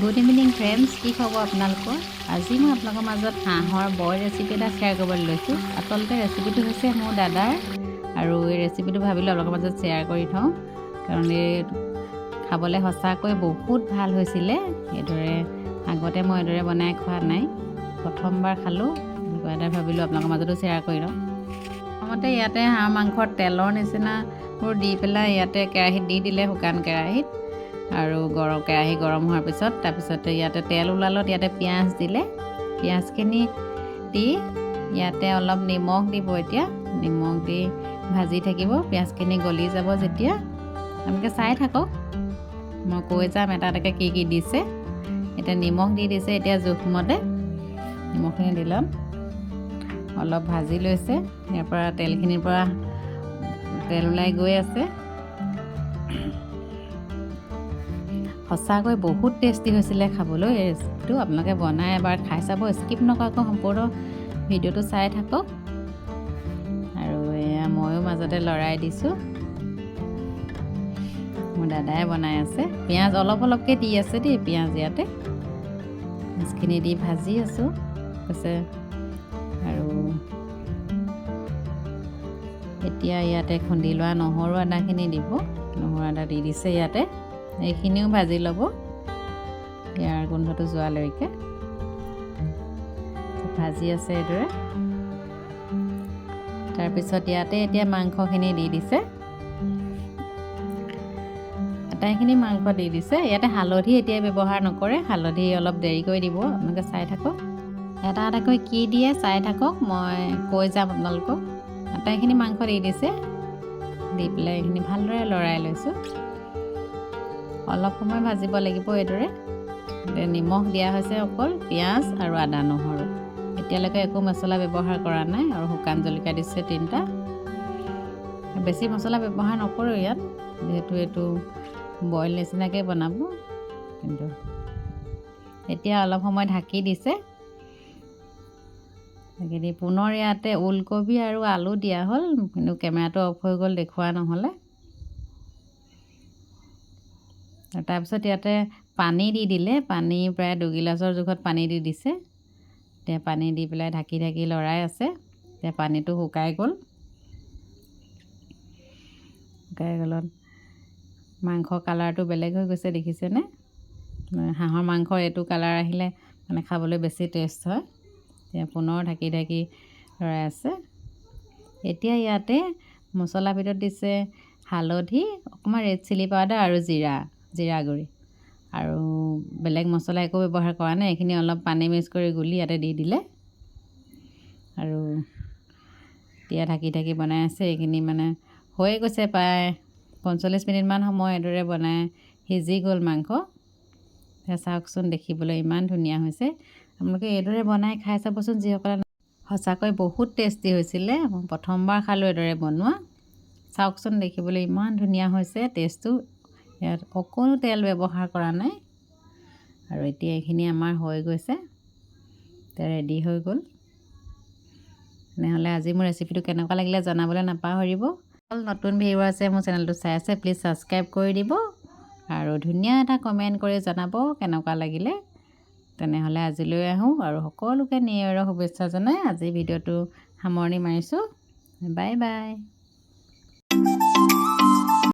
Good evening friends, কি খবৰ আপোনালোকৰ? আজি মই আপোনালোকৰ মাজত হাঁহৰ বইল ৰেচিপি এটা শ্বেয়াৰ কৰিবলৈ লৈছোঁ। আচলতে ৰেচিপিটো হৈছে মোৰ দাদাৰ, আৰু এই ৰেচিপিটো ভাবিলোঁ আপোনালোকৰ মাজত শ্বেয়াৰ কৰি থওঁ, কাৰণ এই খাবলৈ সঁচাকৈ বহুত ভাল হৈছিলে। এইদৰে আগতে মই এইদৰে বনাই খোৱা নাই, প্ৰথমবাৰ খালোঁ। এটা ভাবিলোঁ আপোনালোকৰ মাজতো শ্বেয়াৰ কৰি লওঁ। প্ৰথমতে ইয়াতে হাঁহ মাংসৰ তেলৰ নিচিনাবোৰ দি পেলাই ইয়াতে কেৰাহীত দি দিলে, শুকান কেৰাহীত। আৰু কেৰাহী গৰম হোৱাৰ পিছত তাৰপিছতে ইয়াতে তেল ওলালত ইয়াতে পিঁয়াজ দিলে। পিঁয়াজখিনি দি ইয়াতে অলপ নিমখ দিব। এতিয়া নিমখ দি ভাজি থাকিব। পিঁয়াজখিনি গলি যাব যেতিয়া আপোনালোকে চাই থাকক, মই কৈ যাম এটা এটাকৈ কি কি দিছে। এতিয়া নিমখ দি দিছে, এতিয়া জোখমতে নিমখখিনি দি ল'ম। অলপ ভাজি লৈছে, ইয়াৰ পৰা তেলখিনিৰ পৰা তেল ওলাই গৈ আছে। সঁচাকৈ বহুত টেষ্টি হৈছিলে খাবলৈ এই ৰেচিপিটো। আপোনালোকে বনাই এবাৰ খাই চাব, স্কিপ নকৰাকৈ সম্পূৰ্ণ ভিডিঅ'টো চাই থাকক। আৰু এয়া ময়ো মাজতে লৰাই দিছোঁ, মোৰ দাদাই বনাই আছে। পিঁয়াজ অলপ অলপকৈ দি আছে দেই, পিঁয়াজ ইয়াতে পিঁয়াজখিনি দি ভাজি আছোঁ কৈছে। আৰু এতিয়া ইয়াতে খুন্দি লোৱা নহৰু আদাখিনি দিব। নহৰু আদা দি দিছে ইয়াতে, এইখিনিও ভাজি ল'ব ইয়াৰ গোন্ধটো যোৱালৈকে। ভাজি আছে এইদৰে। তাৰপিছত ইয়াতে এতিয়া মাংসখিনি দি দিছে, আটাইখিনি মাংস দি দিছে। ইয়াতে হালধি এতিয়া ব্যৱহাৰ নকৰে, হালধি অলপ দেৰিকৈ দিব। আপোনালোকে চাই থাকক, এটা এটাকৈ কি দিয়ে চাই থাকক, মই কৈ যাম আপোনালোকক। আটাইখিনি মাংস দি দিছে, দি পেলাই এইখিনি ভালদৰে লৰাই লৈছোঁ। অলপ সময় ভাজিব লাগিব এইদৰে। নিমখ দিয়া হৈছে অকল, পিঁয়াজ আৰু আদা নহৰু। এতিয়ালৈকে একো মছলা ব্যৱহাৰ কৰা নাই, আৰু শুকান জলকীয়া দিছে 3টা। বেছি মছলা ব্যৱহাৰ নকৰোঁ ইয়াত, যিহেতু এইটো বইল নিচিনাকৈ বনাব। কিন্তু এতিয়া অলপ সময় ঢাকি দিছে। ঢাকি দি পুনৰ ইয়াতে ওলকবি আৰু আলু দিয়া হ'ল, কিন্তু কেমেৰাটো অফ হৈ গ'ল, দেখুওৱা নহ'লে। তাৰপিছত ইয়াতে পানী দি দিলে, পানী প্ৰায় 2 গিলাচৰ জোখত পানী দি দিছে। এতিয়া পানী দি পেলাই ঢাকি ঢাকি লৰাই আছে। এতিয়া পানীটো শুকাই গ'ল। শুকাই গ'লত মাংস কালাৰটো বেলেগ হৈ গৈছে, দেখিছেনে? হাঁহৰ মাংসৰ এইটো কালাৰ আহিলে মানে খাবলৈ বেছি টেষ্ট হয়। এতিয়া পুনৰ ঢাকি ঢাকি লৰাই আছে। এতিয়া ইয়াতে মছলা ভিতৰত দিছে হালধি, অকণমান ৰেড চিলি পাউডাৰ আৰু জিৰা গুড়ি, আৰু বেলেগ মছলা একো ব্যৱহাৰ কৰা নাই। এইখিনি অলপ পানী মিক্স কৰি গুলি ইয়াতে দি দিলে, আৰু এতিয়া ঢাকি ঢাকি বনাই আছে। এইখিনি মানে হৈয়ে গৈছে, প্ৰায় 45 মিনিটমান সময় এইদৰে বনাই সিজি গ'ল মাংস। চাওকচোন, দেখিবলৈ ইমান ধুনীয়া হৈছে। আপোনালোকে এইদৰে বনাই খাই চাবচোন, যিসকলে সঁচাকৈ বহুত টেষ্টি হৈছিলে। মই প্ৰথমবাৰ খালোঁ এইদৰে বনোৱা। চাওকচোন, দেখিবলৈ ইমান ধুনীয়া হৈছে টেষ্টটো। ইয়াত অকণো তেল ব্যৱহাৰ কৰা নাই। আৰু এতিয়া এইখিনি আমাৰ হৈ গৈছে, এতিয়া ৰেডি হৈ গ'ল। তেনেহ'লে আজি মোৰ ৰেচিপিটো কেনেকুৱা লাগিলে জনাবলৈ নাপাহৰিব। নতুন ভিউৱাৰ আছে মোৰ চেনেলটো চাই আছে, প্লিজ ছাবস্ক্ৰাইব কৰি দিব, আৰু ধুনীয়া এটা কমেণ্ট কৰি জনাব কেনেকুৱা লাগিলে। তেনেহ'লে আজিলৈ আহোঁ, আৰু সকলোকে নিউ ইয়েৰৰ শুভেচ্ছা জনাই আজি ভিডিঅ'টো সামৰণি মাৰিছোঁ। Bye bye.